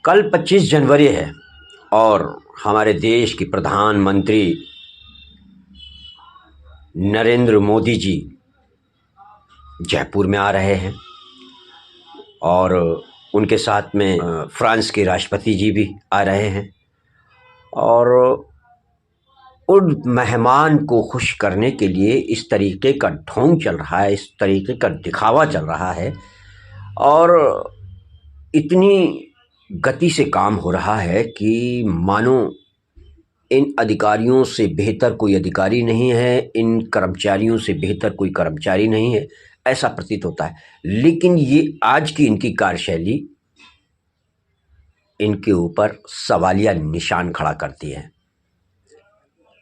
कल 25 जनवरी है और हमारे देश की प्रधानमंत्री नरेंद्र मोदी जी जयपुर में आ रहे हैं और उनके साथ में फ्रांस के राष्ट्रपति जी भी आ रहे हैं और उन मेहमान को खुश करने के लिए इस तरीके का ढोंग चल रहा है, इस तरीके का दिखावा चल रहा है और इतनी गति से काम हो रहा है कि मानो इन अधिकारियों से बेहतर कोई अधिकारी नहीं है, इन कर्मचारियों से बेहतर कोई कर्मचारी नहीं है, ऐसा प्रतीत होता है। लेकिन ये आज की इनकी कार्यशैली इनके ऊपर सवालिया निशान खड़ा करती है।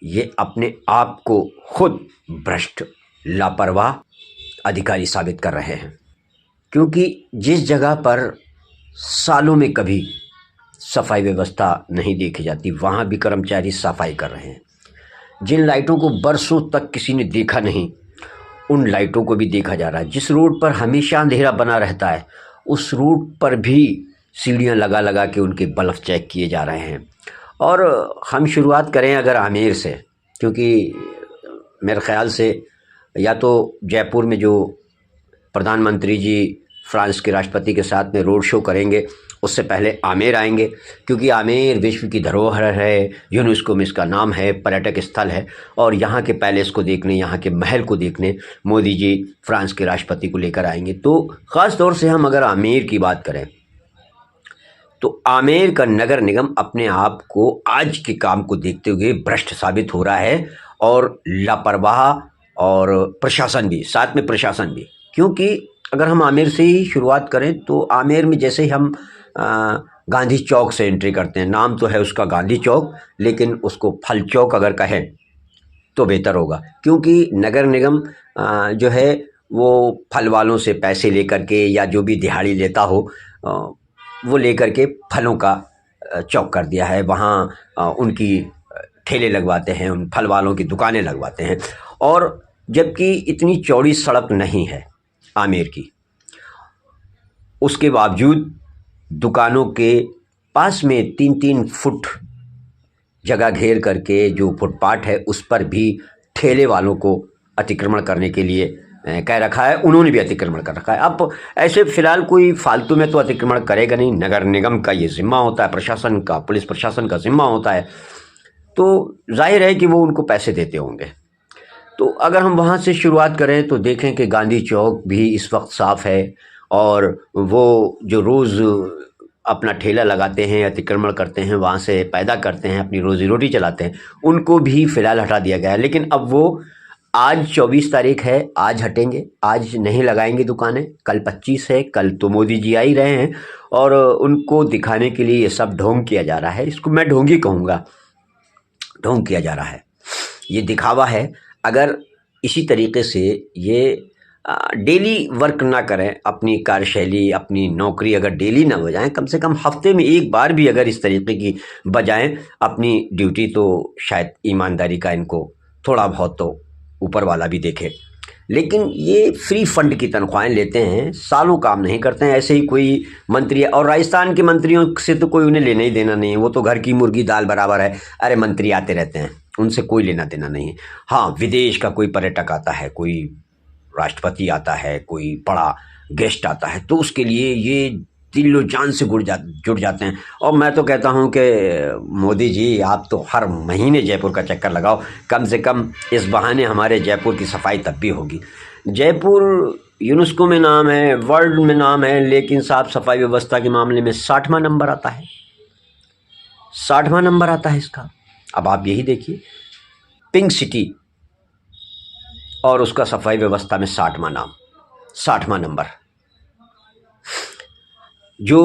ये अपने आप को खुद भ्रष्ट, लापरवाह अधिकारी साबित कर रहे हैं, क्योंकि जिस जगह पर सालों में कभी सफाई व्यवस्था नहीं देखी जाती वहाँ भी कर्मचारी सफाई कर रहे हैं। जिन लाइटों को बरसों तक किसी ने देखा नहीं, उन लाइटों को भी देखा जा रहा है। जिस रोड पर हमेशा अंधेरा बना रहता है, उस रोड पर भी सीढ़ियाँ लगा लगा के उनके बल्ब चेक किए जा रहे हैं। और हम शुरुआत करें अगर आमेर से, क्योंकि मेरे ख्याल से या तो जयपुर में जो प्रधानमंत्री जी फ्रांस के राष्ट्रपति के साथ में रोड शो करेंगे, उससे पहले आमेर आएंगे, क्योंकि आमेर विश्व की धरोहर है, यूनेस्को में इसका नाम है, पर्यटक स्थल है। और यहाँ के पैलेस को देखने, यहाँ के महल को देखने मोदी जी फ्रांस के राष्ट्रपति को लेकर आएंगे। तो ख़ास तौर से हम अगर आमेर की बात करें तो आमेर का नगर निगम अपने आप को आज के काम को देखते हुए भ्रष्ट साबित हो रहा है और लापरवाह, और प्रशासन भी, साथ में प्रशासन भी। क्योंकि अगर हम आमेर से ही शुरुआत करें तो आमेर में जैसे ही हम गांधी चौक से एंट्री करते हैं, नाम तो है उसका गांधी चौक, लेकिन उसको फल चौक अगर कहें तो बेहतर होगा, क्योंकि नगर निगम जो है वो फल वालों से पैसे लेकर के या जो भी दिहाड़ी लेता हो वो लेकर के फलों का चौक कर दिया है। वहाँ उनकी ठेले लगवाते हैं, उन फल वालों की दुकानें लगवाते हैं। और जबकि इतनी चौड़ी सड़क नहीं है आमेर की, उसके बावजूद दुकानों के पास में 3-3 फुट जगह घेर करके जो फुटपाथ है उस पर भी ठेले वालों को अतिक्रमण करने के लिए कह रखा है। उन्होंने भी अतिक्रमण कर रखा है। अब ऐसे फिलहाल कोई फालतू में तो अतिक्रमण करेगा नहीं, नगर निगम का ये जिम्मा होता है, प्रशासन का, पुलिस प्रशासन का जिम्मा होता है, तो जाहिर है कि वो उनको पैसे देते होंगे। तो अगर हम वहाँ से शुरुआत करें तो देखें कि गांधी चौक भी इस वक्त साफ़ है और वो जो रोज़ अपना ठेला लगाते हैं, अतिक्रमण करते हैं, वहाँ से पैदा करते हैं, अपनी रोज़ी रोटी चलाते हैं, उनको भी फ़िलहाल हटा दिया गया है। लेकिन अब वो आज 24 तारीख है, आज हटेंगे, आज नहीं लगाएंगे दुकानें। कल 25 है, कल तो मोदी जी आ ही रहे हैं और उनको दिखाने के लिए ये सब ढोंग किया जा रहा है। इसको मैं ढोंग ही कहूँगा, ढोंग किया जा रहा है, ये दिखावा है। अगर इसी तरीके से ये डेली वर्क ना करें, अपनी कार्यशैली, अपनी नौकरी अगर डेली ना बजाएं, कम से कम हफ्ते में एक बार भी अगर इस तरीके की बजाएं अपनी ड्यूटी, तो शायद ईमानदारी का इनको थोड़ा बहुत तो ऊपर वाला भी देखे। लेकिन ये फ्री फंड की तनख्वाहें लेते हैं, सालों काम नहीं करते हैं। ऐसे ही कोई मंत्री, और राजस्थान के मंत्रियों से तो कोई उन्हें लेना ही देना नहीं है, वो तो घर की मुर्गी दाल बराबर है। अरे मंत्री आते रहते हैं, उनसे कोई लेना देना नहीं है। हाँ, विदेश का कोई पर्यटक आता है, कोई राष्ट्रपति आता है, कोई बड़ा गेस्ट आता है, तो उसके लिए ये दिलो जान से जुड़ जाते हैं। और मैं तो कहता हूं कि मोदी जी आप तो हर महीने जयपुर का चक्कर लगाओ, कम से कम इस बहाने हमारे जयपुर की सफाई तब भी होगी। जयपुर यूनेस्को में नाम है, वर्ल्ड में नाम है, लेकिन साफ सफाई व्यवस्था के मामले में 60वां नंबर आता है, 60वां नंबर आता है इसका। अब आप यही देखिए, पिंक सिटी और उसका सफाई व्यवस्था में 60वां नाम, 60वां नंबर। जो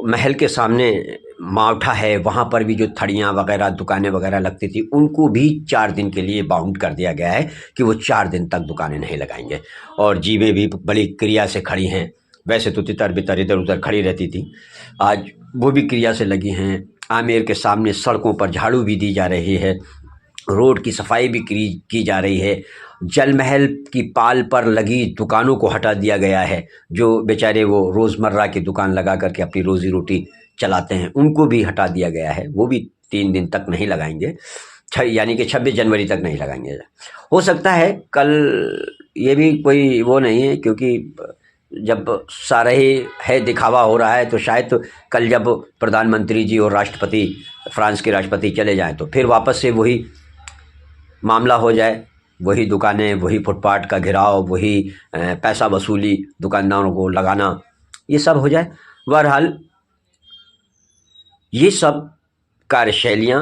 महल के सामने मावठा है, वहाँ पर भी जो थड़ियाँ वगैरह, दुकानें वगैरह लगती थी, उनको भी 4 दिन के लिए बाउंड कर दिया गया है कि वो 4 दिन तक दुकानें नहीं लगाएंगे। और जीवें भी बड़ी क्रिया से खड़ी हैं, वैसे तो तितर बितर इधर उधर खड़ी रहती थी, आज वो भी क्रिया से लगी हैं। आमेर के सामने सड़कों पर झाड़ू भी दी जा रही है, रोड की सफाई भी की जा रही है। जल महल की पाल पर लगी दुकानों को हटा दिया गया है, जो बेचारे वो रोज़मर्रा की दुकान लगा करके अपनी रोज़ी रोटी चलाते हैं उनको भी हटा दिया गया है, वो भी 3 दिन तक नहीं लगाएंगे, यानी कि 26 जनवरी तक नहीं लगाएंगे। हो सकता है कल ये भी कोई वो नहीं है, क्योंकि जब सारा ही है दिखावा हो रहा है तो शायद तो कल जब प्रधानमंत्री जी और राष्ट्रपति, फ्रांस के राष्ट्रपति चले जाएं तो फिर वापस से वही मामला हो जाए, वही दुकानें, वही फुटपाथ का घिराव, वही पैसा वसूली, दुकानदारों को लगाना, ये सब हो जाए। बहरहाल ये सब कार्यशैलियाँ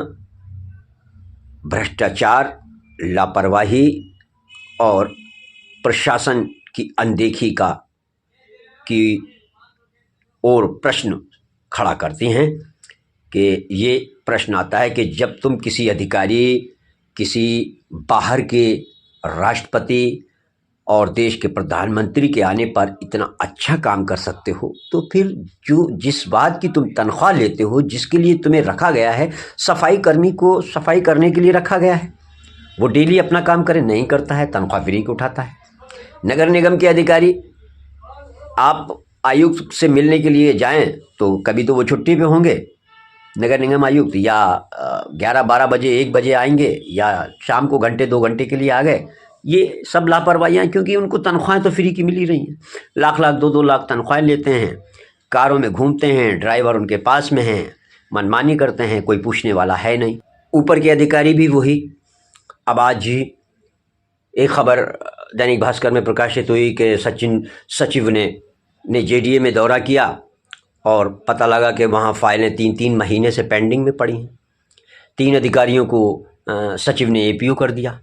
भ्रष्टाचार, लापरवाही और प्रशासन की अनदेखी की ओर प्रश्न खड़ा करती हैं कि ये प्रश्न आता है कि जब तुम किसी अधिकारी, किसी बाहर के राष्ट्रपति और देश के प्रधानमंत्री के आने पर इतना अच्छा काम कर सकते हो, तो फिर जो जिस बात की तुम तनख्वाह लेते हो, जिसके लिए तुम्हें रखा गया है, सफाई कर्मी को सफाई करने के लिए रखा गया है, वो डेली अपना काम करे, नहीं करता है, तनख्वाह फ्री को उठाता है। नगर निगम के अधिकारी, आप आयुक्त से मिलने के लिए जाएं तो कभी तो वो छुट्टी पे होंगे, नगर निगम आयुक्त, या 11-12 बजे 1 बजे आएंगे, या शाम को घंटे 2 घंटे के लिए आ गए। ये सब लापरवाहियाँ, क्योंकि उनको तनख्वाहें तो फ्री की मिल ही रही हैं, लाख 2-2 लाख तनख्वाहें लेते हैं, कारों में घूमते हैं, ड्राइवर उनके पास में हैं, मनमानी करते हैं, कोई पूछने वाला है नहीं। ऊपर के अधिकारी भी वही। अब आज ही एक खबर दैनिक भास्कर में प्रकाशित हुई कि सचिव ने जेडीए में दौरा किया और पता लगा कि वहाँ फाइलें 3-3 महीने से पेंडिंग में पड़ी हैं। 3 अधिकारियों को सचिव ने एपीओ कर दिया।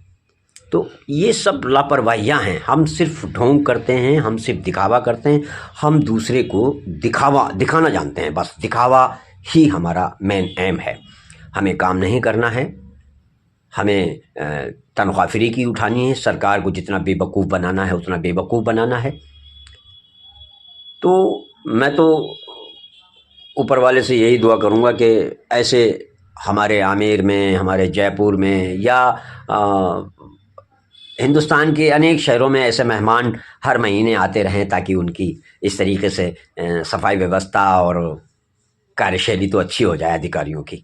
तो ये सब लापरवाहियाँ हैं। हम सिर्फ ढोंग करते हैं, हम सिर्फ दिखावा करते हैं, हम दूसरे को दिखाना जानते हैं, बस दिखावा ही हमारा मेन एम है। हमें काम नहीं करना है, हमें तनख्वाह फ्री की उठानी है, सरकार को जितना बेवकूफ़ बनाना है उतना बेवकूफ़ बनाना है। तो मैं तो ऊपर वाले से यही दुआ करूँगा कि ऐसे हमारे आमेर में, हमारे जयपुर में, या हिंदुस्तान के अनेक शहरों में ऐसे मेहमान हर महीने आते रहें, ताकि उनकी इस तरीके से सफाई व्यवस्था और कार्यशैली तो अच्छी हो जाए अधिकारियों की।